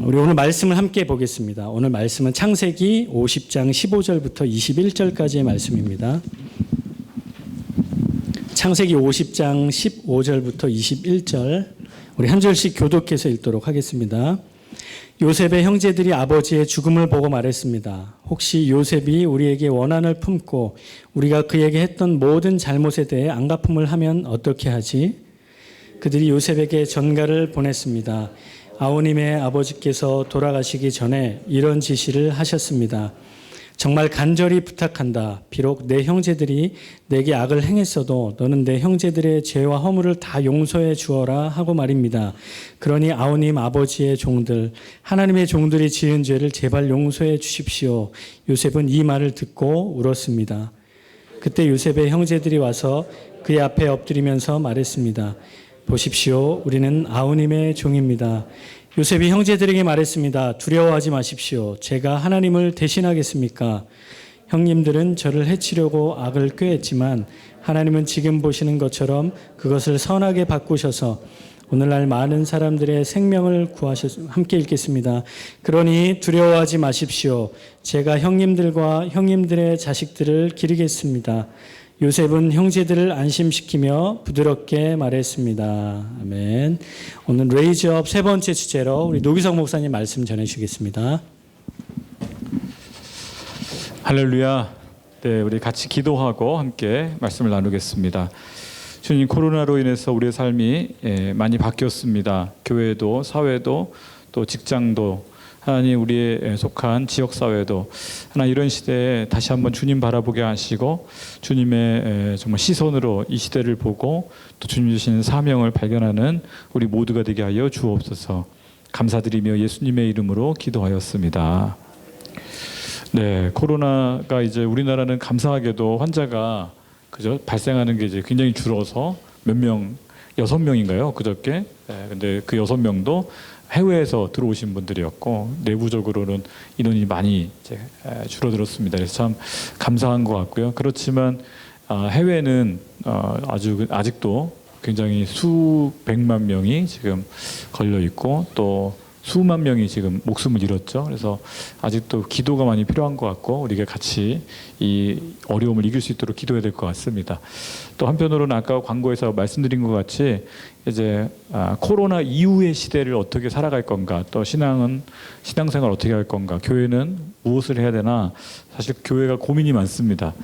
우리 오늘 말씀을 함께 보겠습니다. 오늘 말씀은 창세기 50장 15절부터 21절까지의 말씀입니다. 창세기 50장 15절부터 21절 우리 한 절씩 교독해서 읽도록 하겠습니다. 요셉의 형제들이 아버지의 죽음을 보고 말했습니다. 혹시 요셉이 우리에게 원한을 품고 우리가 그에게 했던 모든 잘못에 대해 안갚음을 하면 어떻게 하지? 그들이 요셉에게 전가를 보냈습니다. 아우님의 아버지께서 돌아가시기 전에 이런 지시를 하셨습니다. 정말 간절히 부탁한다. 비록 내 형제들이 내게 악을 행했어도 너는 내 형제들의 죄와 허물을 다 용서해 주어라 하고 말입니다. 그러니 아우님 아버지의 종들, 하나님의 종들이 지은 죄를 제발 용서해 주십시오. 요셉은 이 말을 듣고 울었습니다. 그때 요셉의 형제들이 와서 그의 앞에 엎드리면서 말했습니다. 보십시오. 우리는 아우님의 종입니다. 요셉이 형제들에게 말했습니다. 두려워하지 마십시오. 제가 하나님을 대신하겠습니까? 형님들은 저를 해치려고 악을 꾀했지만 하나님은 지금 보시는 것처럼 그것을 선하게 바꾸셔서 오늘날 많은 사람들의 생명을 함께 읽겠습니다. 그러니 두려워하지 마십시오. 제가 형님들과 형님들의 자식들을 기르겠습니다. 요셉은 형제들을 안심시키며 부드럽게 말했습니다. 아멘. 오늘 레이즈업 세 번째 주제로 우리 노기석 목사님 말씀 전해주시겠습니다. 할렐루야. 네, 우리 같이 기도하고 함께 말씀을 나누겠습니다. 주님, 코로나로 인해서 우리의 삶이 많이 바뀌었습니다. 교회도, 사회도, 또 직장도, 하나님 우리의 속한 지역사회도 하나 이런 시대에 다시 한번 주님 바라보게 하시고 주님의 정말 시선으로 이 시대를 보고 또 주님 주시는 사명을 발견하는 우리 모두가 되게 하여 주옵소서. 감사드리며 예수님의 이름으로 기도하였습니다. 네, 코로나가 이제 우리나라는 감사하게도 환자가 그죠 발생하는 게 이제 굉장히 줄어서 몇 명, 6명인가요? 그저께. 네, 근데 그 6명도 해외에서 들어오신 분들이었고 내부적으로는 인원이 많이 이제 줄어들었습니다. 그래서 참 감사한 것 같고요. 그렇지만 해외는 아직도 굉장히 수백만 명이 지금 걸려 있고 또 수만 명이 지금 목숨을 잃었죠. 그래서 아직도 기도가 많이 필요한 것 같고 우리가 같이 이 어려움을 이길 수 있도록 기도해야 될 것 같습니다. 또 한편으로는 아까 광고에서 말씀드린 것 같이 이제 코로나 이후의 시대를 어떻게 살아갈 건가, 또 신앙생활 어떻게 할 건가, 교회는 무엇을 해야 되나, 사실 교회가 고민이 많습니다.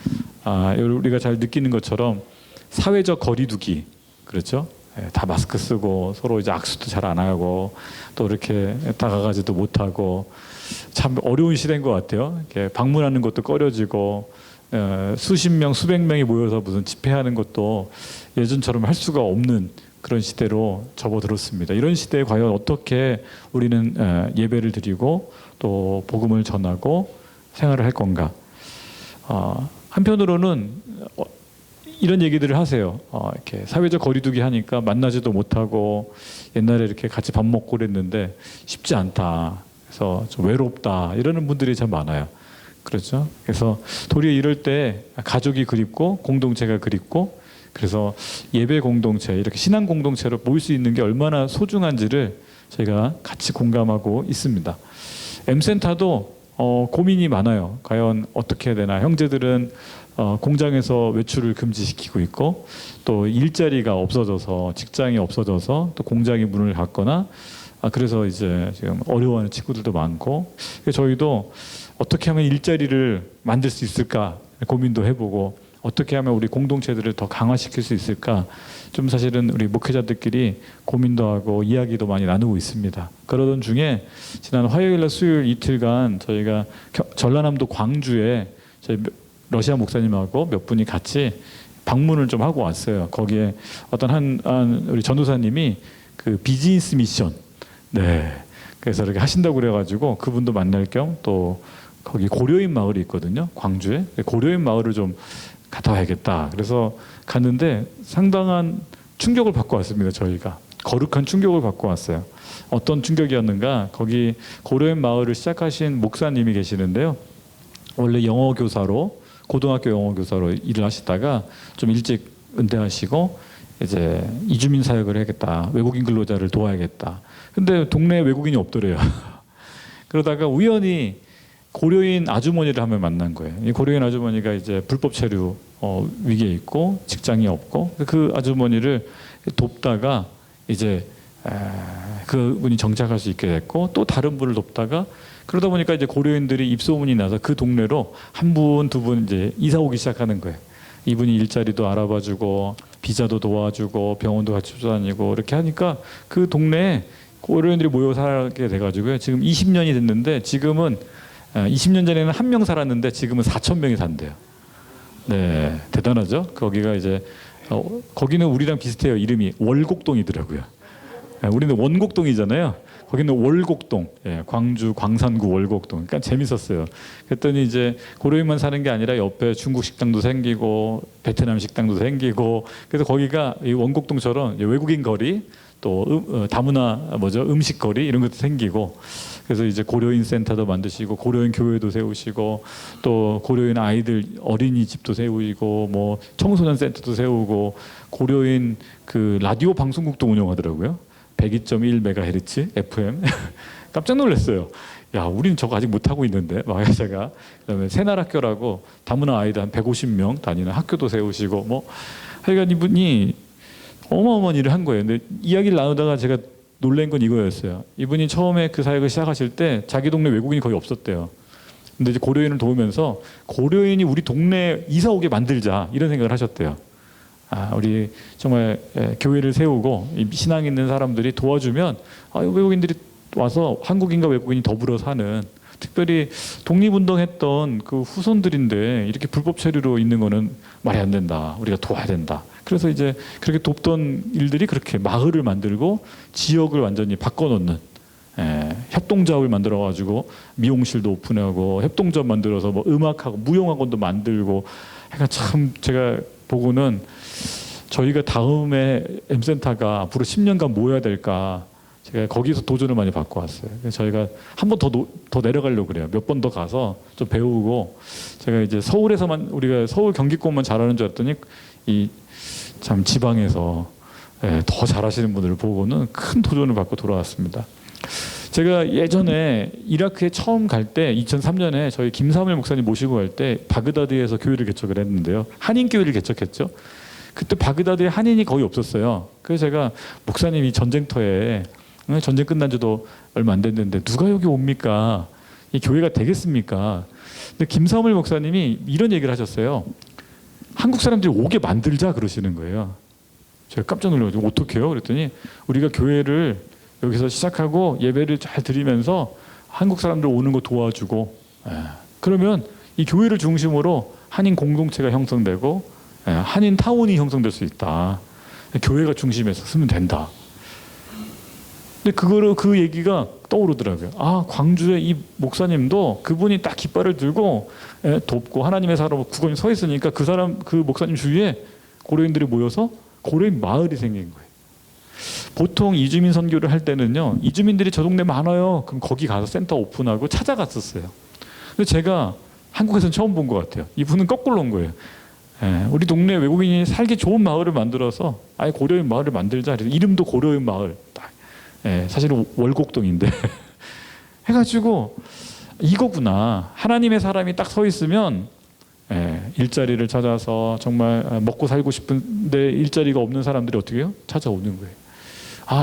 우리가 잘 느끼는 것처럼 사회적 거리두기, 그렇죠? 다 마스크 쓰고 서로 이제 악수도 잘 안 하고 또 이렇게 다가가지도 못하고 참 어려운 시대인 것 같아요. 이렇게 방문하는 것도 꺼려지고 수십 명, 수백 명이 모여서 무슨 집회하는 것도 예전처럼 할 수가 없는 그런 시대로 접어들었습니다. 이런 시대에 과연 어떻게 우리는 예배를 드리고 또 복음을 전하고 생활을 할 건가? 한편으로는 이런 얘기들을 하세요. 이렇게 사회적 거리두기 하니까 만나지도 못하고 옛날에 이렇게 같이 밥 먹고 그랬는데 쉽지 않다. 그래서 좀 외롭다. 이러는 분들이 참 많아요. 그렇죠? 그래서 도리어 이럴 때 가족이 그립고 공동체가 그립고 그래서 예배 공동체, 이렇게 신앙 공동체로 모일 수 있는 게 얼마나 소중한지를 저희가 같이 공감하고 있습니다. M센터도 고민이 많아요. 과연 어떻게 해야 되나. 형제들은 공장에서 외출을 금지시키고 있고 또 일자리가 없어져서 직장이 없어져서 또 공장이 문을 닫거나 그래서 이제 지금 어려워하는 친구들도 많고 저희도 어떻게 하면 일자리를 만들 수 있을까 고민도 해보고 어떻게 하면 우리 공동체들을 더 강화시킬 수 있을까 좀 사실은 우리 목회자들끼리 고민도 하고 이야기도 많이 나누고 있습니다. 그러던 중에 지난 화요일날 수요일 이틀간 저희가 전라남도 광주에 저희 러시아 목사님하고 몇 분이 같이 방문을 좀 하고 왔어요. 거기에 어떤 한 우리 전도사님이 그 비즈니스 미션, 네, 그래서 이렇게 하신다고 그래가지고 그분도 만날 겸 또 거기 고려인 마을이 있거든요. 광주에 고려인 마을을 좀 갔다 와야겠다. 그래서 갔는데 상당한 충격을 받고 왔습니다. 저희가 거룩한 충격을 받고 왔어요. 어떤 충격이었는가? 거기 고려인 마을을 시작하신 목사님이 계시는데요. 원래 영어 교사로 고등학교 영어 교사로 일을 하시다가 좀 일찍 은퇴하시고 이제 이주민 사역을 해야겠다. 외국인 근로자를 도와야겠다. 근데 동네에 외국인이 없더래요. 그러다가 우연히 고려인 아주머니를 한번 만난 거예요. 이 고려인 아주머니가 이제 불법 체류 위기에 있고 직장이 없고 그 아주머니를 돕다가 이제 그분이 정착할 수 있게 됐고 또 다른 분을 돕다가 그러다 보니까 이제 고려인들이 입소문이 나서 그 동네로 한 분, 두 분 이제 이사 오기 시작하는 거예요. 이분이 일자리도 알아봐주고 비자도 도와주고 병원도 같이 다니고 이렇게 하니까 그 동네에 고려인들이 모여 살게 돼가지고요. 지금 20년이 됐는데 지금은 20년 전에는 1명 살았는데 지금은 4,000명이 산대요. 네, 대단하죠. 거기가 이제 거기는 우리랑 비슷해요. 이름이 월곡동이더라고요. 우리는 원곡동이잖아요. 거기는 월곡동, 광주 광산구 월곡동. 그러니까 재밌었어요. 그랬더니 이제 고려인만 사는 게 아니라 옆에 중국 식당도 생기고 베트남 식당도 생기고 그래서 거기가 이 원곡동처럼 외국인 거리 또 다문화 음식 거리 이런 것도 생기고 그래서 이제 고려인 센터도 만드시고 고려인 교회도 세우시고 또 고려인 아이들 어린이집도 세우시고 뭐 청소년 센터도 세우고 고려인 그 라디오 방송국도 운영하더라고요. 102.1MHz FM 깜짝 놀랐어요. 야, 우리는 저거 아직 못 하고 있는데 막 제가 그다음에 새날학교라고 다문화 아이들 한 150명 다니는 학교도 세우시고 뭐 하여간 이분이 어마어마한 일을 한 거예요. 근데 이야기를 나누다가 제가 놀란 건 이거였어요. 이분이 처음에 그 사역을 시작하실 때 자기 동네 외국인이 거의 없었대요. 근데 이제 고려인을 도우면서 고려인이 우리 동네에 이사 오게 만들자 이런 생각을 하셨대요. 우리 정말 교회를 세우고 신앙 있는 사람들이 도와주면 외국인들이 와서 한국인과 외국인이 더불어 사는 특별히 독립운동했던 그 후손들인데 이렇게 불법 체류로 있는 거는 말이 안 된다. 우리가 도와야 된다. 그래서 이제 그렇게 돕던 일들이 그렇게 마을을 만들고 지역을 완전히 바꿔놓는 협동조합을 만들어가지고 미용실도 오픈하고 협동조합 만들어서 뭐 음악하고 무용학원도 만들고 그러니까 참 제가 보고는 저희가 다음에 M센터가 앞으로 10년간 뭐 해야 될까 제가 거기서 도전을 많이 받고 왔어요. 그래서 저희가 한 번 더 내려가려고 그래요. 몇 번 더 가서 좀 배우고 제가 이제 서울에서만 우리가 서울 경기권만 잘하는 줄 알았더니 이 참 지방에서 더 잘하시는 분들을 보고는 큰 도전을 받고 돌아왔습니다. 제가 예전에 이라크에 처음 갈 때 2003년에 저희 김사물 목사님 모시고 갈 때 바그다드에서 교회를 개척을 했는데요. 한인 교회를 개척했죠. 그때 바그다드에 한인이 거의 없었어요. 그래서 제가 목사님이 전쟁터에 전쟁 끝난 지도 얼마 안 됐는데 누가 여기 옵니까? 이 교회가 되겠습니까? 근데 김사물 목사님이 이런 얘기를 하셨어요. 한국 사람들이 오게 만들자 그러시는 거예요. 제가 깜짝 놀라가지고 어떻게 해요? 그랬더니 우리가 교회를 여기서 시작하고 예배를 잘 드리면서 한국 사람들 오는 거 도와주고 그러면 이 교회를 중심으로 한인 공동체가 형성되고 한인 타운이 형성될 수 있다. 교회가 중심에서 쓰면 된다. 근데 그 얘기가 떠오르더라고요. 광주의 이 목사님도 그분이 딱 깃발을 들고 돕고 하나님의 사람으로 굳건히 서 있으니까 그 목사님 주위에 고려인들이 모여서 고려인 마을이 생긴 거예요. 보통 이주민 선교를 할 때는요, 이주민들이 저 동네 많아요. 그럼 거기 가서 센터 오픈하고 찾아갔었어요. 근데 제가 한국에서는 처음 본 것 같아요. 이분은 거꾸로 온 거예요. 우리 동네 외국인이 살기 좋은 마을을 만들어서 아예 고려인 마을을 만들자. 이름도 고려인 마을. 사실은 월곡동인데 해가지고 이거구나. 하나님의 사람이 딱 서 있으면 일자리를 찾아서 정말 먹고 살고 싶은데 일자리가 없는 사람들이 어떻게 해요? 찾아오는 거예요.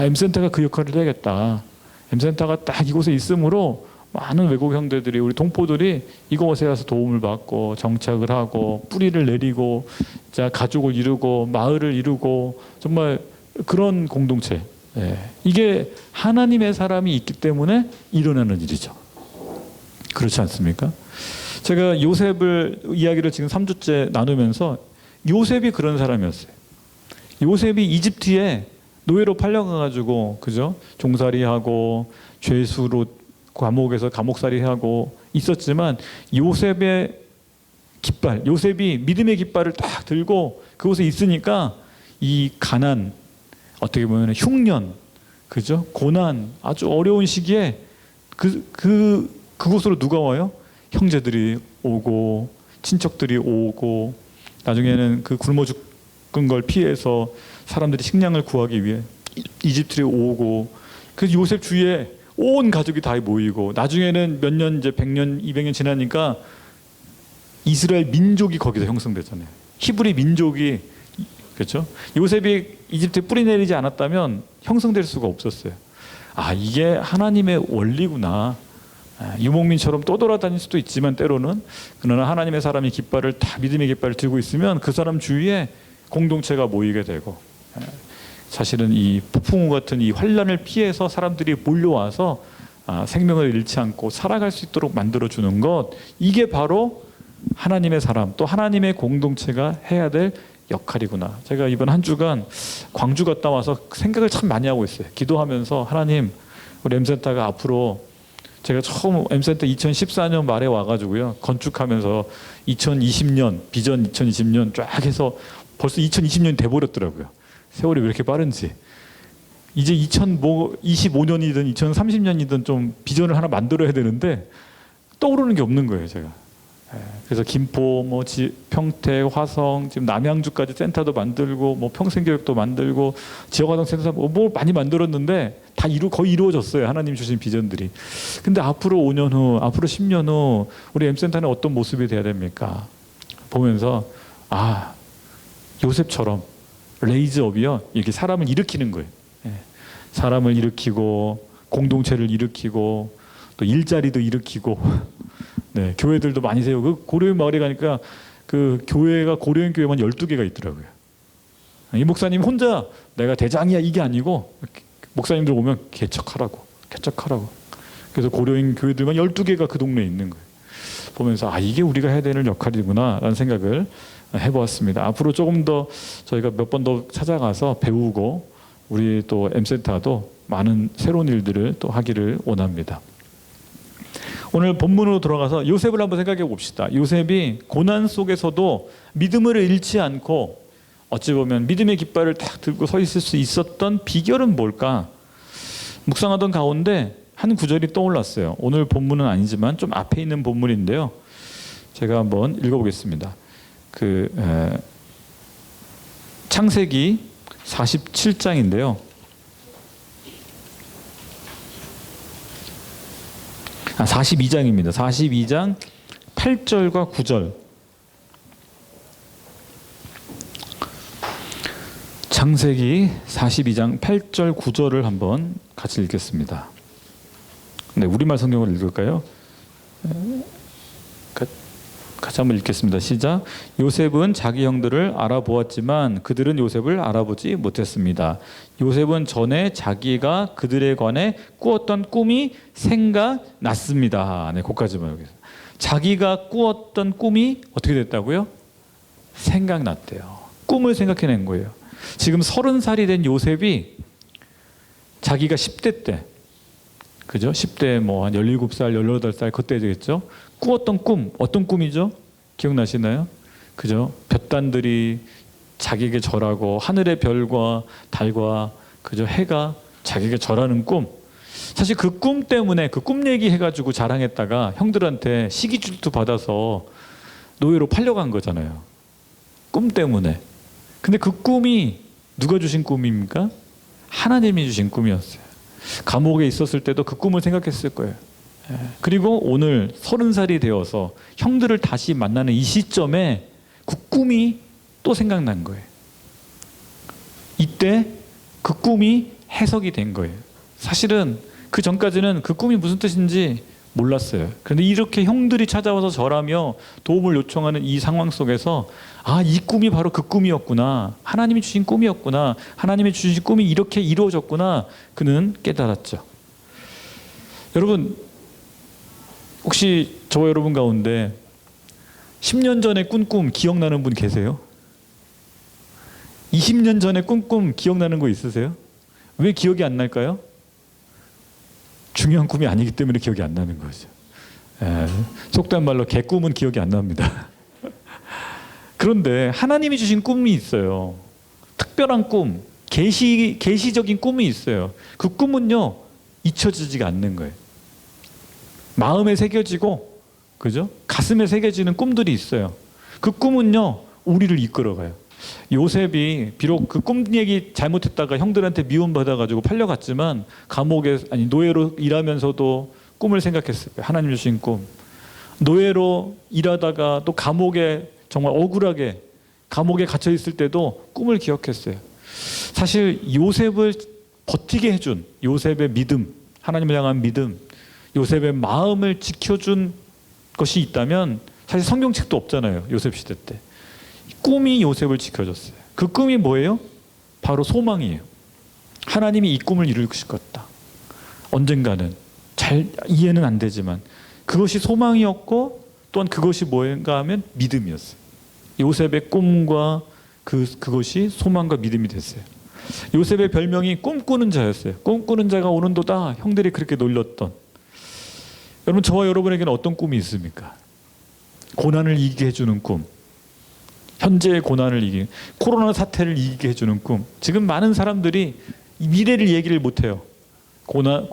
M센터가 그 역할을 해야겠다. M센터가 딱 이곳에 있으므로 많은 외국 형제들이 우리 동포들이 이곳에 와서 도움을 받고 정착을 하고 뿌리를 내리고 가족을 이루고 마을을 이루고 정말 그런 공동체. 이게 하나님의 사람이 있기 때문에 일어나는 일이죠. 그렇지 않습니까? 제가 요셉을 이야기를 지금 3주째 나누면서 요셉이 그런 사람이었어요. 요셉이 이집트에 노예로 팔려가가지고 그죠? 종살이하고 죄수로 감옥에서 감옥살이하고 있었지만 요셉의 깃발, 요셉이 믿음의 깃발을 딱 들고 그곳에 있으니까 이 가난, 어떻게 보면 흉년, 그죠? 고난, 아주 어려운 시기에 그곳으로 누가 와요? 형제들이 오고 친척들이 오고 나중에는 그 굶어 죽은 걸 피해서 사람들이 식량을 구하기 위해 이집트에 오고 그래서 요셉 주위에 온 가족이 다 모이고 나중에는 몇 년 이제 100년, 200년 지나니까 이스라엘 민족이 거기서 형성되잖아요. 히브리 민족이 그렇죠? 요셉이 이집트에 뿌리 내리지 않았다면 형성될 수가 없었어요. 아, 이게 하나님의 원리구나. 유목민처럼 떠돌아다닐 수도 있지만 때로는 그러나 하나님의 사람이 깃발을 다 믿음의 깃발을 들고 있으면 그 사람 주위에 공동체가 모이게 되고 사실은 이 폭풍우 같은 이 환란을 피해서 사람들이 몰려와서 생명을 잃지 않고 살아갈 수 있도록 만들어주는 것, 이게 바로 하나님의 사람 또 하나님의 공동체가 해야 될 역할이구나. 제가 이번 한 주간 광주 갔다 와서 생각을 참 많이 하고 있어요. 기도하면서 하나님, 우리 M센터가 앞으로 제가 처음 M센터 2014년 말에 와가지고요 건축하면서 2020년 비전 2020년 쫙 해서 벌써 2020년이 돼버렸더라고요. 세월이 왜 이렇게 빠른지. 이제 2025년이든 2030년이든 좀 비전을 하나 만들어야 되는데 떠오르는 게 없는 거예요, 제가. 그래서 김포, 평택, 화성, 지금 남양주까지 센터도 만들고, 평생교육도 만들고, 지역아동센터 뭐 많이 만들었는데 다 거의 이루어졌어요. 하나님 주신 비전들이. 근데 앞으로 5년 후, 앞으로 10년 후 우리 M센터는 어떤 모습이 돼야 됩니까? 보면서 요셉처럼 레이즈업이요, 이렇게 사람을 일으키는 거예요. 사람을 일으키고 공동체를 일으키고 또 일자리도 일으키고 네, 교회들도 많이 세우고 고려인 마을에 가니까 그 교회가 고려인 교회만 12개가 있더라고요. 이 목사님 혼자 내가 대장이야 이게 아니고 목사님들 오면 개척하라고. 그래서 고려인 교회들만 12개가 그 동네에 있는 거예요. 보면서 이게 우리가 해야 되는 역할이구나 라는 생각을 해보았습니다. 앞으로 조금 더 저희가 몇 번 더 찾아가서 배우고 우리 또 M센터도 많은 새로운 일들을 또 하기를 원합니다. 오늘 본문으로 돌아가서 요셉을 한번 생각해 봅시다. 요셉이 고난 속에서도 믿음을 잃지 않고 어찌 보면 믿음의 깃발을 딱 들고 서 있을 수 있었던 비결은 뭘까? 묵상하던 가운데 한 구절이 떠올랐어요. 오늘 본문은 아니지만 좀 앞에 있는 본문인데요. 제가 한번 읽어보겠습니다. 창세기 47장인데요. 42장입니다. 42장 8절과 9절. 창세기 42장 8절 9절을 한번 같이 읽겠습니다. 네, 우리말 성경을 읽을까요? 같이 한번 읽겠습니다. 시작. 요셉은 자기 형들을 알아보았지만 그들은 요셉을 알아보지 못했습니다. 요셉은 전에 자기가 그들에 관해 꾸었던 꿈이 생각났습니다. 네, 거기까지만 여기서. 자기가 꾸었던 꿈이 어떻게 됐다고요? 생각났대요. 꿈을 생각해낸 거예요. 지금 30살이 된 요셉이 자기가 10대 때, 그죠? 10대 한 17살, 18살 그때 되겠죠? 꾸었던 꿈, 어떤 꿈이죠? 기억나시나요? 그죠? 볕단들이 자기에게 절하고 하늘의 별과 달과 그죠? 해가 자기에게 절하는 꿈. 사실 그 꿈 때문에 그 꿈 얘기 해가지고 자랑했다가 형들한테 시기 질투 받아서 노예로 팔려간 거잖아요. 꿈 때문에. 근데 그 꿈이 누가 주신 꿈입니까? 하나님이 주신 꿈이었어요. 감옥에 있었을 때도 그 꿈을 생각했을 거예요. 그리고 오늘 30살이 되어서 형들을 다시 만나는 이 시점에 그 꿈이 또 생각난 거예요. 이때 그 꿈이 해석이 된 거예요. 사실은 그 전까지는 그 꿈이 무슨 뜻인지 몰랐어요. 그런데 이렇게 형들이 찾아와서 절하며 도움을 요청하는 이 상황 속에서 이 꿈이 바로 그 꿈이었구나. 하나님이 주신 꿈이었구나. 하나님이 주신 꿈이 이렇게 이루어졌구나. 그는 깨달았죠. 여러분, 혹시 저와 여러분 가운데 10년 전에 꾼 꿈 기억나는 분 계세요? 20년 전에 꾼 꿈 기억나는 거 있으세요? 왜 기억이 안 날까요? 중요한 꿈이 아니기 때문에 기억이 안 나는 거죠. 속된 말로 개꿈은 기억이 안 납니다. 그런데 하나님이 주신 꿈이 있어요. 특별한 꿈, 계시적인 꿈이 있어요. 그 꿈은요, 잊혀지지가 않는 거예요. 마음에 새겨지고, 그죠? 가슴에 새겨지는 꿈들이 있어요. 그 꿈은요, 우리를 이끌어가요. 요셉이 비록 그 꿈 얘기 잘못했다가 형들한테 미움받아가지고 팔려갔지만 감옥에 아니 노예로 일하면서도 꿈을 생각했어요. 하나님 주신 꿈. 노예로 일하다가 또 감옥에 정말 억울하게 감옥에 갇혀 있을 때도 꿈을 기억했어요. 사실 요셉을 버티게 해준 요셉의 믿음, 하나님을 향한 믿음, 요셉의 마음을 지켜준 것이 있다면 사실 성경책도 없잖아요. 요셉 시대 때. 꿈이 요셉을 지켜줬어요. 그 꿈이 뭐예요? 바로 소망이에요. 하나님이 이 꿈을 이루실 것이다. 언젠가는 잘 이해는 안 되지만 그것이 소망이었고 또한 그것이 뭔가 하면 믿음이었어요. 요셉의 꿈과 그것이 소망과 믿음이 됐어요. 요셉의 별명이 꿈꾸는 자였어요. 꿈꾸는 자가 오는도다. 형들이 그렇게 놀렸던. 여러분 저와 여러분에게는 어떤 꿈이 있습니까? 고난을 이기게 해주는 꿈. 현재의 고난을 이기는 코로나 사태를 이기게 해주는 꿈. 지금 많은 사람들이 미래를 얘기를 못해요.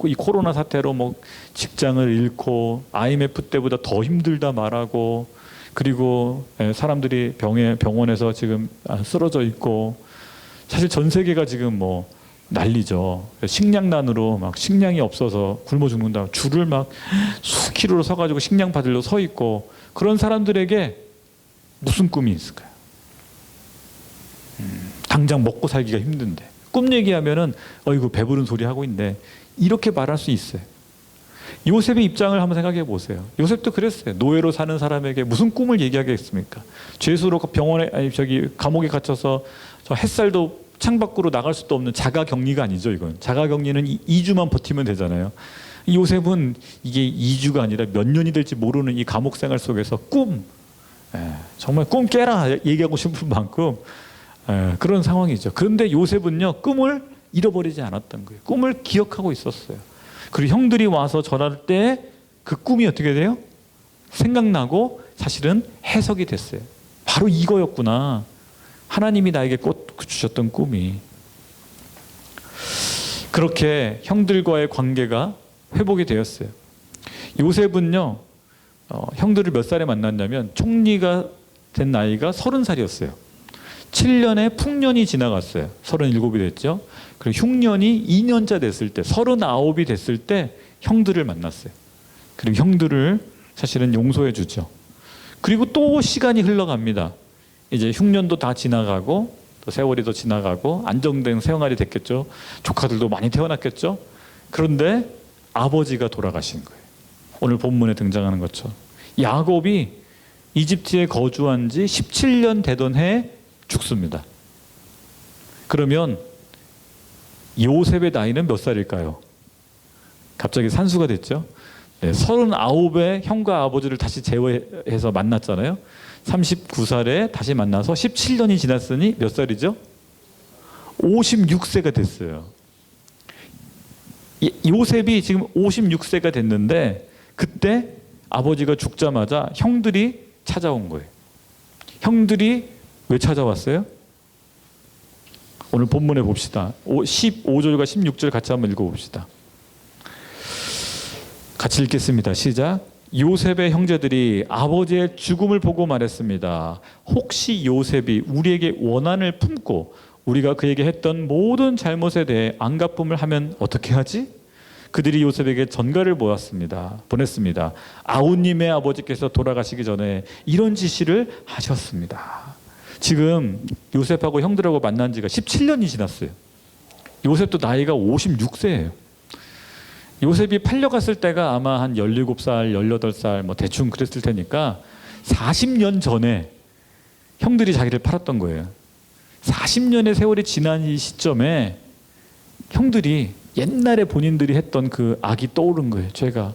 이 코로나 사태로 뭐 직장을 잃고 IMF 때보다 더 힘들다 말하고 그리고 사람들이 병원에서 지금 쓰러져 있고 사실 전 세계가 지금 뭐 난리죠. 식량난으로 막 식량이 없어서 굶어 죽는다. 줄을 막 수킬로로 서가지고 식량 받으러 서 있고 그런 사람들에게 무슨 꿈이 있을까요? 당장 먹고 살기가 힘든데 꿈 얘기하면은 어이구 배부른 소리 하고 있네 이렇게 말할 수 있어요. 요셉의 입장을 한번 생각해 보세요. 요셉도 그랬어요. 노예로 사는 사람에게 무슨 꿈을 얘기하겠습니까? 죄수로 감옥에 갇혀서 저 햇살도 창밖으로 나갈 수도 없는 자가격리가 아니죠. 이건 자가격리는 2주만 버티면 되잖아요. 요셉은 이게 2주가 아니라 몇 년이 될지 모르는 이 감옥 생활 속에서 정말 꿈 깨라 얘기하고 싶은 만큼 그런 상황이죠. 그런데 요셉은요 꿈을 잃어버리지 않았던 거예요. 꿈을 기억하고 있었어요. 그리고 형들이 와서 전할 때 그 꿈이 어떻게 돼요? 생각나고 사실은 해석이 됐어요. 바로 이거였구나. 하나님이 나에게 꼭 주셨던 꿈이. 그렇게 형들과의 관계가 회복이 되었어요. 요셉은요 형들을 몇 살에 만났냐면 총리가 된 나이가 30살이었어요. 7년의 풍년이 지나갔어요. 37이 됐죠. 그리고 흉년이 2년차 됐을 때 39이 됐을 때 형들을 만났어요. 그리고 형들을 사실은 용서해 주죠. 그리고 또 시간이 흘러갑니다. 이제 흉년도 다 지나가고 또 세월이 더 지나가고 안정된 생활이 됐겠죠. 조카들도 많이 태어났겠죠. 그런데 아버지가 돌아가신 거예요. 오늘 본문에 등장하는 것처럼 야곱이 이집트에 거주한 지 17년 되던 해에 죽습니다. 그러면 요셉의 나이는 몇 살일까요? 갑자기 산수가 됐죠. 39에 형과 아버지를 다시 재회해서 만났잖아요. 39살에 다시 만나서 17년이 지났으니 몇 살이죠? 56세가 됐어요. 요셉이 지금 56세가 됐는데 그때 아버지가 죽자마자 형들이 찾아온 거예요. 형들이 왜 찾아왔어요? 오늘 본문에 봅시다. 15절과 16절 같이 한번 읽어봅시다. 같이 읽겠습니다. 시작. 요셉의 형제들이 아버지의 죽음을 보고 말했습니다. 혹시 요셉이 우리에게 원한을 품고 우리가 그에게 했던 모든 잘못에 대해 안갚음을 하면 어떻게 하지? 그들이 요셉에게 전가를 보냈습니다. 아우님의 아버지께서 돌아가시기 전에 이런 지시를 하셨습니다. 지금 요셉하고 형들하고 만난 지가 17년이 지났어요. 요셉도 나이가 56세예요. 요셉이 팔려갔을 때가 아마 한 17살, 18살 뭐 대충 그랬을 테니까 40년 전에 형들이 자기를 팔았던 거예요. 40년의 세월이 지난 이 시점에 형들이 옛날에 본인들이 했던 그 악이 떠오른 거예요. 죄가.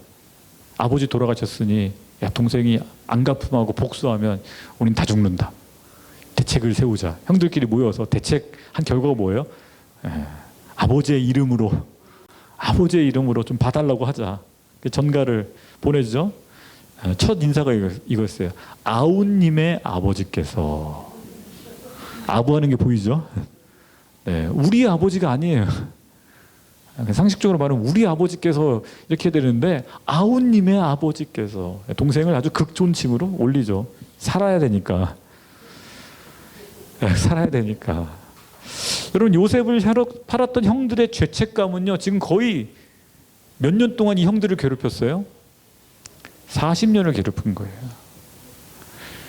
아버지 돌아가셨으니 야 동생이 안갚음하고 복수하면 우린 다 죽는다. 대책을 세우자. 형들끼리 모여서 대책한 결과가 뭐예요? 아버지의 이름으로 좀 봐달라고 하자. 전가를 보내주죠. 첫 인사가 이거였어요. 아우님의 아버지께서. 아부하는 게 보이죠? 네, 우리 아버지가 아니에요. 상식적으로 말하면 우리 아버지께서 이렇게 되는데 아우님의 아버지께서 동생을 아주 극존칭으로 올리죠. 살아야 되니까. 살아야 되니까. 여러분 요셉을 팔았던 형들의 죄책감은요 지금 거의 몇 년 동안 이 형들을 괴롭혔어요? 40년을 괴롭힌 거예요.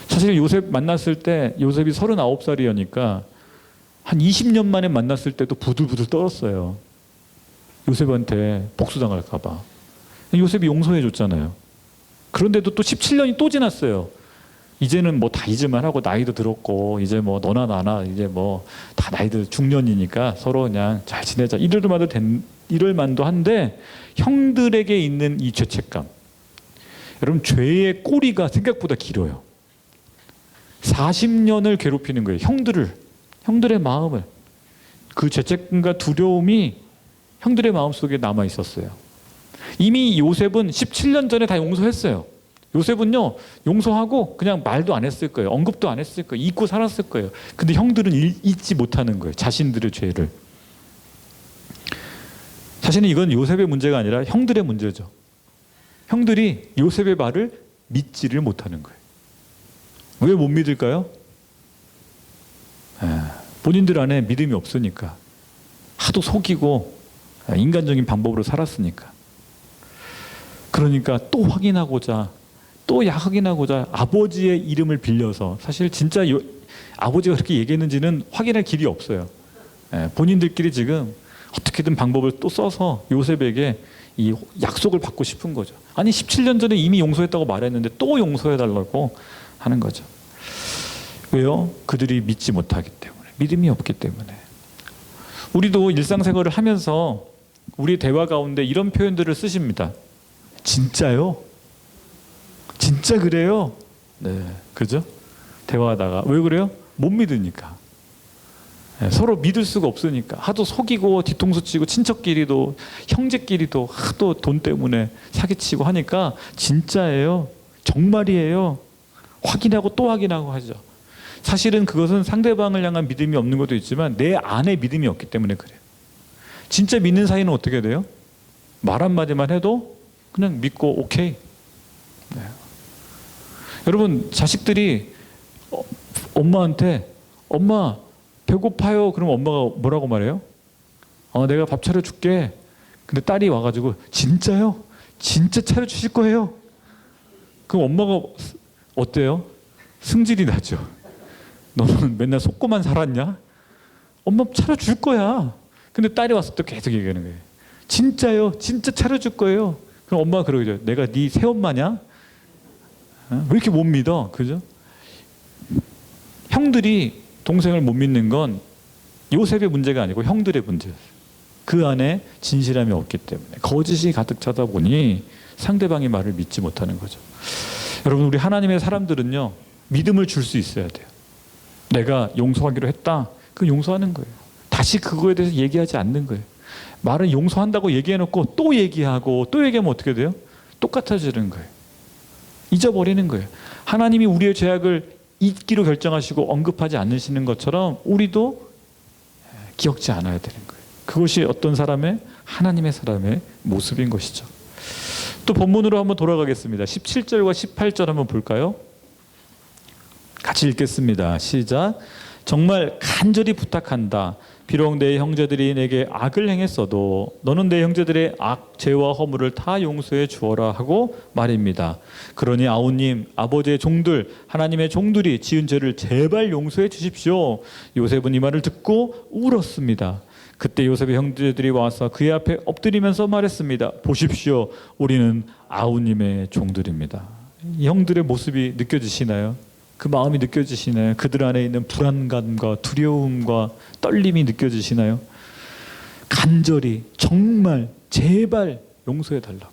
사실 요셉 만났을 때 요셉이 39살이니까 한 20년 만에 만났을 때도 부들부들 떨었어요. 요셉한테 복수당할까 봐. 요셉이 용서해 줬잖아요. 그런데도 또 17년이 또 지났어요. 이제는 뭐 다 잊을만 하고 나이도 들었고 이제 뭐 너나 나나 이제 뭐 다 나이들 중년이니까 서로 그냥 잘 지내자 이럴 만도 한데 형들에게 있는 이 죄책감, 여러분 죄의 꼬리가 생각보다 길어요. 40년을 괴롭히는 거예요. 형들의 마음을. 그 죄책감과 두려움이 형들의 마음속에 남아 있었어요. 이미 요셉은 17년 전에 다 용서했어요. 요셉은요 용서하고 그냥 말도 안 했을 거예요. 언급도 안 했을 거예요. 잊고 살았을 거예요. 근데 형들은 잊지 못하는 거예요. 자신들의 죄를. 사실은 이건 요셉의 문제가 아니라 형들의 문제죠. 형들이 요셉의 말을 믿지를 못하는 거예요. 왜 못 믿을까요? 본인들 안에 믿음이 없으니까. 하도 속이고 인간적인 방법으로 살았으니까. 그러니까 또 확인하고자 아버지의 이름을 빌려서, 사실 진짜 아버지가 그렇게 얘기했는지는 확인할 길이 없어요. 본인들끼리 지금 어떻게든 방법을 또 써서 요셉에게 이 약속을 받고 싶은 거죠. 아니 17년 전에 이미 용서했다고 말했는데 또 용서해달라고 하는 거죠. 왜요? 그들이 믿지 못하기 때문에, 믿음이 없기 때문에. 우리도 일상생활을 하면서 우리 대화 가운데 이런 표현들을 쓰십니다. 진짜요? 진짜 그래요? 네, 그죠? 대화하다가 왜 그래요? 못 믿으니까. 서로 믿을 수가 없으니까. 하도 속이고 뒤통수 치고 친척끼리도 형제끼리도 하도 돈 때문에 사기치고 하니까 진짜예요? 정말이에요? 확인하고 또 확인하고 하죠. 사실은 그것은 상대방을 향한 믿음이 없는 것도 있지만 내 안에 믿음이 없기 때문에 그래요. 진짜 믿는 사이는 어떻게 돼요? 말 한마디만 해도 그냥 믿고 오케이. 네. 여러분 자식들이 엄마한테 엄마 배고파요. 그럼 엄마가 뭐라고 말해요? 내가 밥 차려줄게. 근데 딸이 와가지고 진짜요? 진짜 차려주실 거예요? 그럼 엄마가 어때요? 승질이 나죠. 너는 맨날 속고만 살았냐? 엄마 차려줄 거야. 근데 딸이 와서 또 계속 얘기하는 거예요. 진짜요? 진짜 차려줄 거예요. 그럼 엄마가 그러죠. 내가 네 새엄마냐? 왜 이렇게 못 믿어? 그죠? 형들이 동생을 못 믿는 건 요셉의 문제가 아니고 형들의 문제였어요. 그 안에 진실함이 없기 때문에 거짓이 가득 차다 보니 상대방의 말을 믿지 못하는 거죠. 여러분 우리 하나님의 사람들은요 믿음을 줄 수 있어야 돼요. 내가 용서하기로 했다. 그 용서하는 거예요. 다시 그거에 대해서 얘기하지 않는 거예요. 말은 용서한다고 얘기해놓고 또 얘기하고 또 얘기하면 어떻게 돼요? 똑같아지는 거예요. 잊어버리는 거예요. 하나님이 우리의 죄악을 잊기로 결정하시고 언급하지 않으시는 것처럼 우리도 기억지 않아야 되는 거예요. 그것이 어떤 사람의? 하나님의 사람의 모습인 것이죠. 또 본문으로 한번 돌아가겠습니다. 17절과 18절 한번 볼까요? 같이 읽겠습니다. 시작. 정말 간절히 부탁한다. 비록 내 형제들이 내게 악을 행했어도 너는 내 형제들의 악, 죄와 허물을 다 용서해 주어라 하고 말입니다. 그러니 아우님, 아버지의 종들, 하나님의 종들이 지은 죄를 제발 용서해 주십시오. 요셉은 이 말을 듣고 울었습니다. 그때 요셉의 형제들이 와서 그의 앞에 엎드리면서 말했습니다. 보십시오. 우리는 아우님의 종들입니다. 이 형들의 모습이 느껴지시나요? 그 마음이 느껴지시나요? 그들 안에 있는 불안감과 두려움과 떨림이 느껴지시나요? 간절히 정말 제발 용서해 달라고.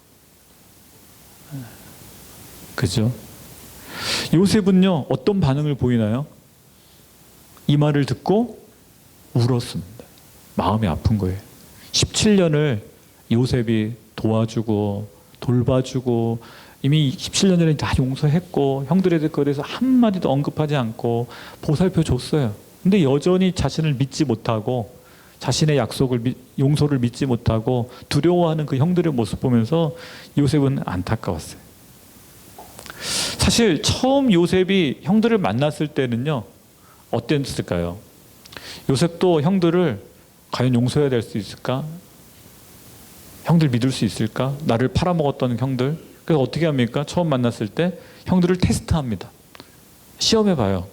그죠? 요셉은요 어떤 반응을 보이나요? 이 말을 듣고 울었습니다. 마음이 아픈 거예요. 17년을 요셉이 도와주고 돌봐주고 이미 17년 전에 다 용서했고 형들에 대해서 한마디도 언급하지 않고 보살펴 줬어요. 근데 여전히 자신을 믿지 못하고 자신의 약속을 용서를 믿지 못하고 두려워하는 그 형들의 모습 보면서 요셉은 안타까웠어요. 사실 처음 요셉이 형들을 만났을 때는요 어땠을까요? 요셉도 형들을 과연 용서해야 될 수 있을까? 형들 믿을 수 있을까? 나를 팔아먹었던 형들. 그래서 어떻게 합니까? 처음 만났을 때 형들을 테스트합니다. 시험해봐요.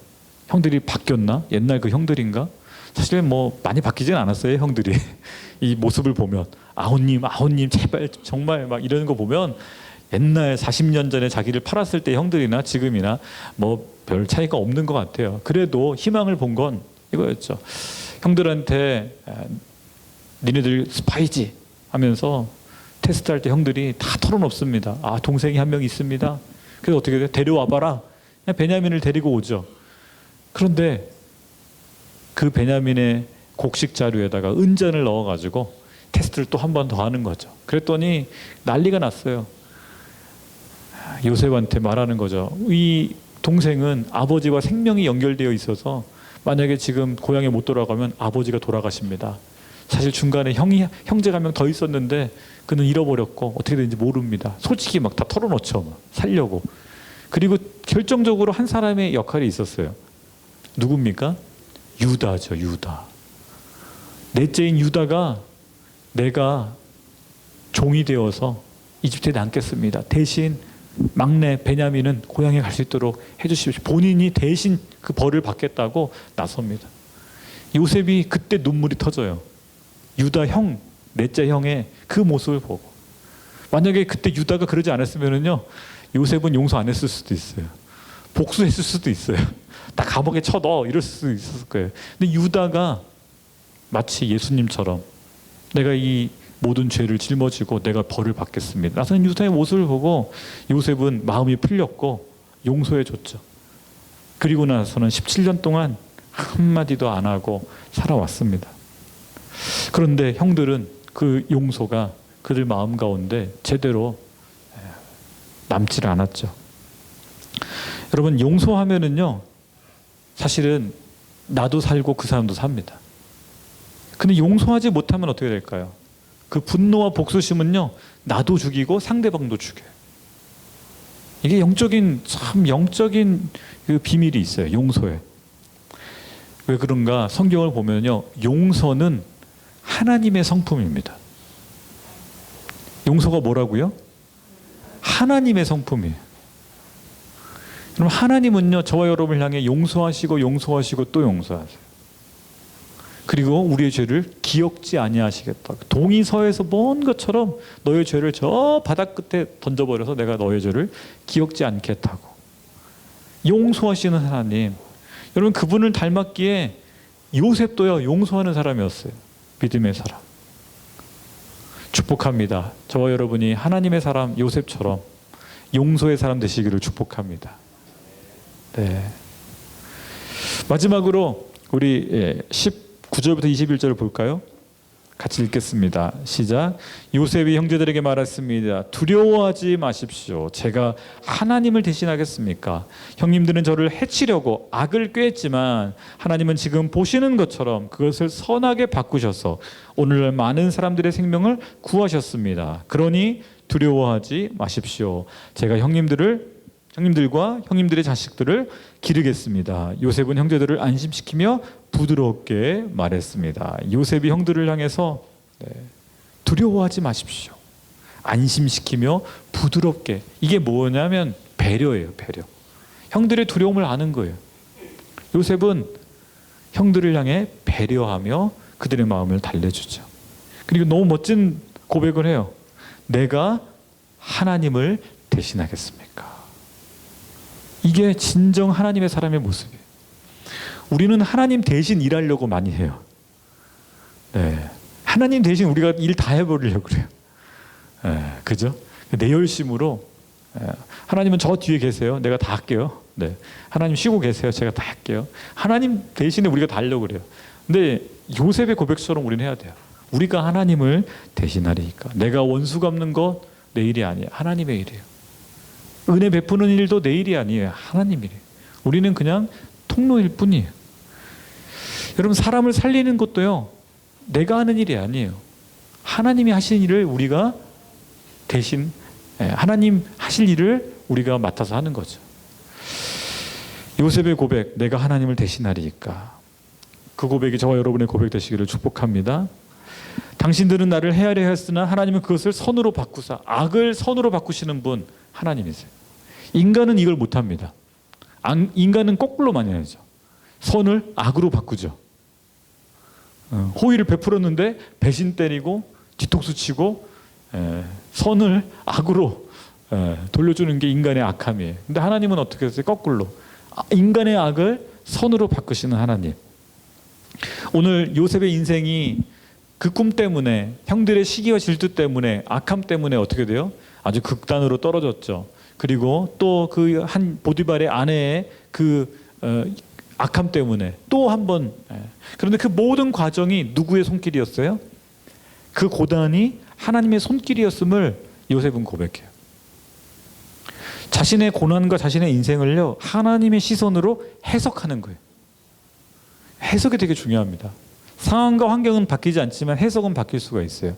형들이 바뀌었나? 옛날 그 형들인가? 사실 뭐 많이 바뀌진 않았어요, 형들이. 이 모습을 보면 아우님 제발 정말 막 이러는 거 보면 옛날 40년 전에 자기를 팔았을 때 형들이나 지금이나 뭐 별 차이가 없는 것 같아요. 그래도 희망을 본 건 이거였죠. 형들한테 니네들 스파이지 하면서 테스트할 때 형들이 다 털어놓습니다. 아, 동생이 한 명 있습니다. 그래서 어떻게 돼요? 데려와봐라. 그냥 베냐민을 데리고 오죠. 그런데 그 베냐민의 곡식 자루에다가 은잔을 넣어가지고 테스트를 또 한 번 더 하는 거죠. 그랬더니 난리가 났어요. 요셉한테 말하는 거죠. 이 동생은 아버지와 생명이 연결되어 있어서 만약에 지금 고향에 못 돌아가면 아버지가 돌아가십니다. 사실 중간에 형제가 한 명 더 있었는데 그는 잃어버렸고 어떻게 되는지 모릅니다. 솔직히 막 다 털어놓죠. 막 살려고. 그리고 결정적으로 한 사람의 역할이 있었어요. 누굽니까? 유다죠. 유다. 넷째인 유다가 내가 종이 되어서 이집트에 남겠습니다. 대신 막내 베냐민은 고향에 갈 수 있도록 해주십시오. 본인이 대신 그 벌을 받겠다고 나섭니다. 요셉이 그때 눈물이 터져요. 유다 형, 넷째 형의 그 모습을 보고. 만약에 그때 유다가 그러지 않았으면요, 요셉은 용서 안 했을 수도 있어요. 복수했을 수도 있어요. 나 감옥에 쳐넣어 이럴 수도 있었을 거예요. 근데 유다가 마치 예수님처럼 내가 이 모든 죄를 짊어지고 내가 벌을 받겠습니다. 나서는 유다의 모습을 보고 요셉은 마음이 풀렸고 용서해 줬죠. 그리고 나서는 17년 동안 한마디도 안 하고 살아왔습니다. 그런데 형들은 그 용서가 그들 마음 가운데 제대로 남질 않았죠. 여러분, 용서하면은요, 사실은 나도 살고 그 사람도 삽니다. 근데 용서하지 못하면 어떻게 될까요? 그 분노와 복수심은요, 나도 죽이고 상대방도 죽여요. 이게 영적인 그 비밀이 있어요. 용서에. 왜 그런가? 성경을 보면요, 용서는 하나님의 성품입니다. 용서가 뭐라고요? 하나님의 성품이에요. 그럼 하나님은요, 저와 여러분을 향해 용서하시고 또 용서하세요. 그리고 우리의 죄를 기억지 아니하시겠다. 동이 서에서 먼 것처럼 너의 죄를 저 바닥 끝에 던져버려서 내가 너의 죄를 기억지 않겠다고. 용서하시는 하나님. 여러분, 그분을 닮았기에 요셉도요, 용서하는 사람이었어요. 믿음의 사람. 축복합니다. 저와 여러분이 하나님의 사람 요셉처럼 용서의 사람 되시기를 축복합니다. 네. 마지막으로 우리 19절부터 21절을 볼까요? 같이 읽겠습니다. 시작. 요셉이 형제들에게 말했습니다. 두려워하지 마십시오. 제가 하나님을 대신하겠습니까? 형님들은 저를 해치려고 악을 꾀했지만 하나님은 지금 보시는 것처럼 그것을 선하게 바꾸셔서 오늘날 많은 사람들의 생명을 구하셨습니다. 그러니 두려워하지 마십시오. 제가 형님들과 형님들의 자식들을 기르겠습니다. 요셉은 형제들을 안심시키며 부드럽게 말했습니다. 요셉이 형들을 향해서 두려워하지 마십시오. 안심시키며 부드럽게. 이게 뭐냐면 배려예요. 배려. 형들의 두려움을 아는 거예요. 요셉은 형들을 향해 배려하며 그들의 마음을 달래주죠. 그리고 너무 멋진 고백을 해요. 내가 하나님을 대신하겠습니까? 이게 진정 하나님의 사람의 모습이에요. 우리는 하나님 대신 일하려고 많이 해요. 네. 하나님 대신 우리가 일 다 해버리려고 그래요. 네. 그죠? 내 열심으로, 하나님은 저 뒤에 계세요. 내가 다 할게요. 네. 하나님 쉬고 계세요. 제가 다 할게요. 하나님 대신에 우리가 다 하려고 그래요. 근데 요셉의 고백처럼 우리는 해야 돼요. 우리가 하나님을 대신하리니까. 내가 원수 갚는 것 내 일이 아니에요. 하나님의 일이에요. 은혜 베푸는 일도 내 일이 아니에요. 하나님 일이에요. 우리는 그냥 통로일 뿐이에요. 여러분, 사람을 살리는 것도요, 내가 하는 일이 아니에요. 하나님이 하신 일을 우리가 대신, 하나님 하실 일을 우리가 맡아서 하는 거죠. 요셉의 고백, 내가 하나님을 대신하리이까. 그 고백이 저와 여러분의 고백 되시기를 축복합니다. 당신들은 나를 헤아려 했으나 하나님은 그것을 선으로 바꾸사. 악을 선으로 바꾸시는 분 하나님이세요. 인간은 이걸 못합니다. 인간은 거꾸로 많이 하죠. 선을 악으로 바꾸죠. 호의를 베풀었는데 배신 때리고 뒤통수 치고 선을 악으로 돌려주는 게 인간의 악함이에요. 근데 하나님은 어떻게 했어요? 거꾸로 인간의 악을 선으로 바꾸시는 하나님. 오늘 요셉의 인생이 그 꿈 때문에, 형들의 시기와 질투 때문에, 악함 때문에 어떻게 돼요? 아주 극단으로 떨어졌죠. 그리고 또 그 한 보디발의 아내의 그 악함 때문에 또 한 번. 그런데 그 모든 과정이 누구의 손길이었어요? 그 고난이 하나님의 손길이었음을 요셉은 고백해요. 자신의 고난과 자신의 인생을요, 하나님의 시선으로 해석하는 거예요. 해석이 되게 중요합니다. 상황과 환경은 바뀌지 않지만 해석은 바뀔 수가 있어요.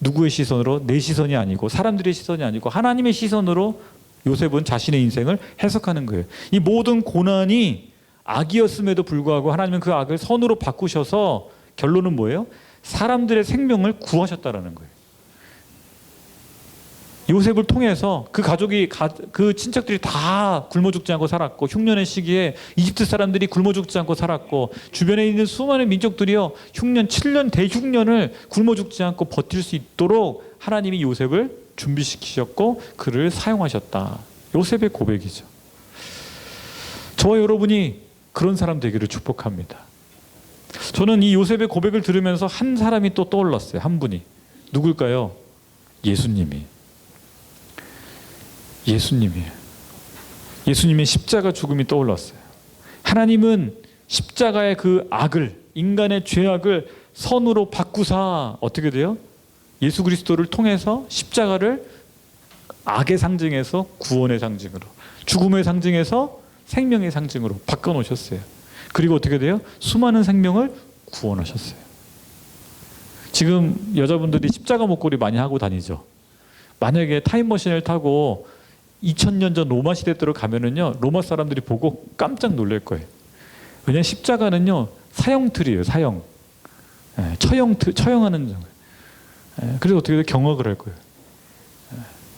누구의 시선으로? 내 시선이 아니고 사람들의 시선이 아니고 하나님의 시선으로 요셉은 자신의 인생을 해석하는 거예요. 이 모든 고난이 악이었음에도 불구하고 하나님은 그 악을 선으로 바꾸셔서 결론은 뭐예요? 사람들의 생명을 구하셨다라는 거예요. 요셉을 통해서 그 가족이, 그 친척들이 다 굶어 죽지 않고 살았고, 흉년의 시기에 이집트 사람들이 굶어 죽지 않고 살았고, 주변에 있는 수많은 민족들이요, 흉년 7년 대흉년을 굶어 죽지 않고 버틸 수 있도록 하나님이 요셉을 준비시키셨고 그를 사용하셨다. 요셉의 고백이죠. 저와 여러분이 그런 사람 되기를 축복합니다. 저는 이 요셉의 고백을 들으면서 한 사람이 또 떠올랐어요. 한 분이. 누굴까요? 예수님이에요. 예수님의 십자가 죽음이 떠올랐어요. 하나님은 십자가의 그 악을, 인간의 죄악을 선으로 바꾸사 어떻게 돼요? 예수 그리스도를 통해서 십자가를 악의 상징에서 구원의 상징으로, 죽음의 상징에서 생명의 상징으로 바꿔놓으셨어요. 그리고 어떻게 돼요? 수많은 생명을 구원하셨어요. 지금 여자분들이 십자가 목걸이 많이 하고 다니죠. 만약에 타임머신을 타고 2000년 전 로마 시대 때로 가면은요, 로마 사람들이 보고 깜짝 놀랄 거예요. 왜냐하면 십자가는요, 사형틀이에요. 사형. 처형하는 정. 그래서 어떻게 경악을 할 거예요.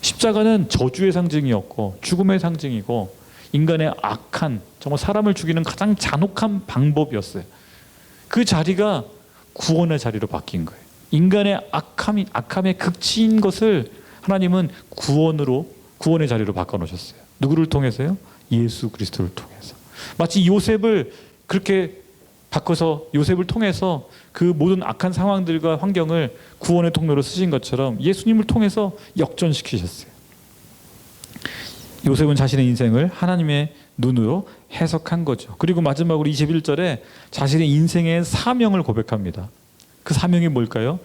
십자가는 저주의 상징이었고 죽음의 상징이고 인간의 악한, 정말 사람을 죽이는 가장 잔혹한 방법이었어요. 그 자리가 구원의 자리로 바뀐 거예요. 인간의 악함의 극치인 것을 하나님은 구원의 자리로 바꿔놓으셨어요. 누구를 통해서요? 예수 그리스도를 통해서. 마치 요셉을 그렇게 바꿔서 요셉을 통해서 그 모든 악한 상황들과 환경을 구원의 통로로 쓰신 것처럼 예수님을 통해서 역전시키셨어요. 요셉은 자신의 인생을 하나님의 눈으로 해석한 거죠. 그리고 마지막으로 21절에 자신의 인생의 사명을 고백합니다. 그 사명이 뭘까요?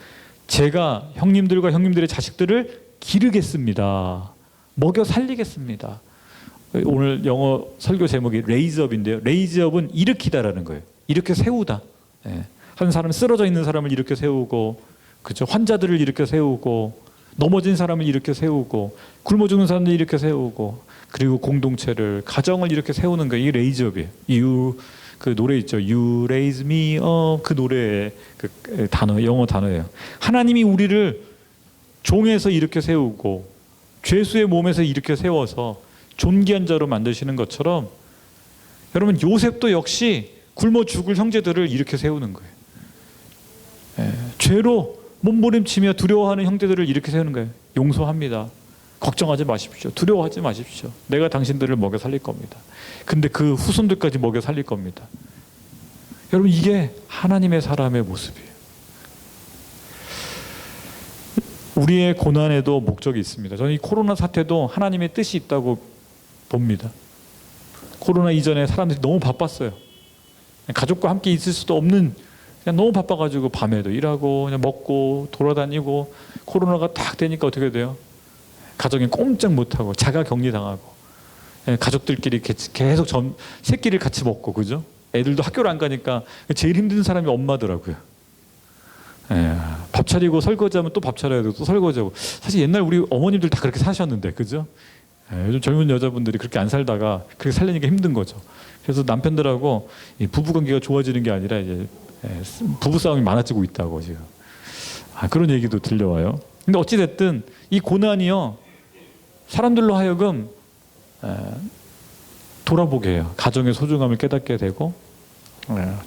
제가 형님들과 형님들의 자식들을 기르겠습니다. 먹여 살리겠습니다. 오늘 영어 설교 제목이 레이즈업인데요. 레이즈업은 일으키다라는 거예요. 이렇게 세우다. 한 사람, 쓰러져 있는 사람을 이렇게 세우고, 그죠? 환자들을 이렇게 세우고, 넘어진 사람을 이렇게 세우고, 굶어 죽는 사람들 이렇게 세우고, 그리고 공동체를, 가정을 이렇게 세우는 게 이 레이즈업이에요. 그 노래 있죠. You raise me up. 그 노래의 그 단어, 영어 단어예요. 하나님이 우리를 종에서 이렇게 세우고 죄수의 몸에서 이렇게 세워서 존귀한 자로 만드시는 것처럼 여러분, 요셉도 역시 굶어 죽을 형제들을 이렇게 세우는 거예요. 죄로 몸부림치며 두려워하는 형제들을 이렇게 세우는 거예요. 용서합니다. 걱정하지 마십시오. 두려워하지 마십시오. 내가 당신들을 먹여 살릴 겁니다. 근데 그 후손들까지 먹여 살릴 겁니다. 여러분, 이게 하나님의 사람의 모습이에요. 우리의 고난에도 목적이 있습니다. 저는 이 코로나 사태도 하나님의 뜻이 있다고 봅니다. 코로나 이전에 사람들이 너무 바빴어요. 가족과 함께 있을 수도 없는, 그냥 너무 바빠가지고 밤에도 일하고 그냥 먹고 돌아다니고, 코로나가 딱 되니까 어떻게 돼요? 가정이 꼼짝 못하고 자가 격리당하고, 가족들끼리 계속 새끼를 같이 먹고, 그죠? 애들도 학교를 안 가니까 제일 힘든 사람이 엄마더라고요. 밥 차리고 설거지하면 또 밥 차려야 되고 또 설거지하고. 사실 옛날 우리 어머님들 다 그렇게 사셨는데, 그죠? 요즘 젊은 여자분들이 그렇게 안 살다가 그렇게 살려니까 힘든 거죠. 그래서 남편들하고 이 부부 관계가 좋아지는 게 아니라 이제 부부 싸움이 많아지고 있다고 지금 그런 얘기도 들려와요. 근데 어찌 됐든 이 고난이요 사람들로 하여금 돌아보게 해요. 가정의 소중함을 깨닫게 되고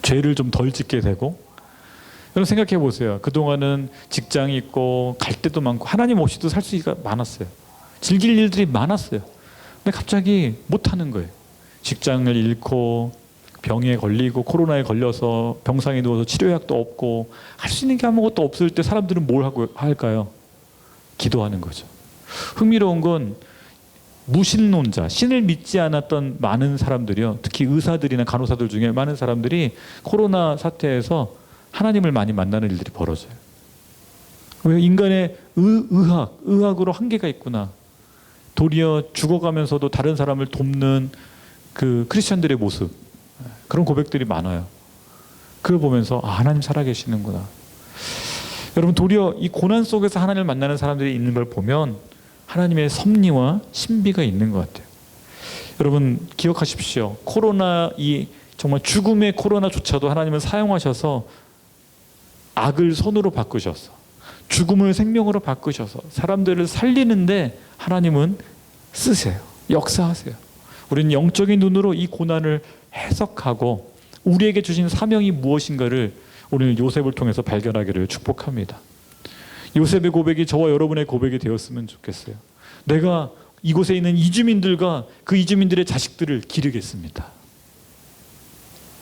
죄를 좀 덜 짓게 되고. 여러분 생각해 보세요. 그동안은 직장이 있고 갈 데도 많고 하나님 없이도 살 수가 많았어요. 즐길 일들이 많았어요. 근데 갑자기 못하는 거예요. 직장을 잃고 병에 걸리고 코로나에 걸려서 병상에 누워서 치료약도 없고 할 수 있는 게 아무것도 없을 때 사람들은 뭘 하고 할까요? 기도하는 거죠. 흥미로운 건 무신론자, 신을 믿지 않았던 많은 사람들이요. 특히 의사들이나 간호사들 중에 많은 사람들이 코로나 사태에서 하나님을 많이 만나는 일들이 벌어져요. 왜? 인간의 의학으로 한계가 있구나. 도리어 죽어가면서도 다른 사람을 돕는 그 크리스천들의 모습, 그런 고백들이 많아요. 그걸 보면서 하나님 살아계시는구나. 여러분 도리어 이 고난 속에서 하나님을 만나는 사람들이 있는 걸 보면 하나님의 섭리와 신비가 있는 것 같아요. 여러분 기억하십시오. 코로나, 이 정말 죽음의 코로나조차도 하나님은 사용하셔서 악을 선으로 바꾸셔서 죽음을 생명으로 바꾸셔서 사람들을 살리는데 하나님은 쓰세요. 역사하세요. 우리는 영적인 눈으로 이 고난을 해석하고 우리에게 주신 사명이 무엇인가를 오늘 요셉을 통해서 발견하기를 축복합니다. 요셉의 고백이 저와 여러분의 고백이 되었으면 좋겠어요. 내가 이곳에 있는 이주민들과 그 이주민들의 자식들을 기르겠습니다.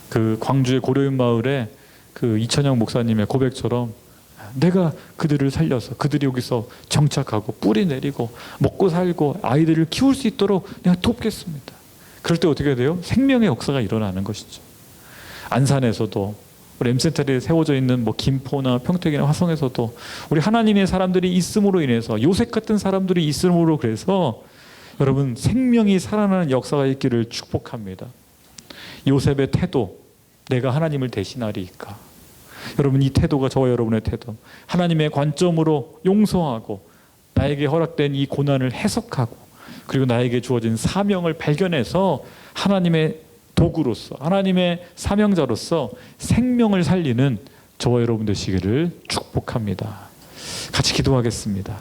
그 광주의 고려인 마을에 그 이천영 목사님의 고백처럼 내가 그들을 살려서 그들이 여기서 정착하고 뿌리 내리고 먹고 살고 아이들을 키울 수 있도록 내가 돕겠습니다. 그럴 때 어떻게 돼요? 생명의 역사가 일어나는 것이죠. 안산에서도 우리 M센터에 세워져 있는 뭐 김포나 평택이나 화성에서도 우리 하나님의 사람들이 있음으로 인해서 요셉 같은 사람들이 있음으로 그래서 여러분 생명이 살아나는 역사가 있기를 축복합니다. 요셉의 태도, 내가 하나님을 대신하리이까. 여러분 이 태도가 저와 여러분의 태도, 하나님의 관점으로 용서하고 나에게 허락된 이 고난을 해석하고 그리고 나에게 주어진 사명을 발견해서 하나님의 도구로서 하나님의 사명자로서 생명을 살리는 저와 여러분 되시기를 축복합니다. 같이 기도하겠습니다.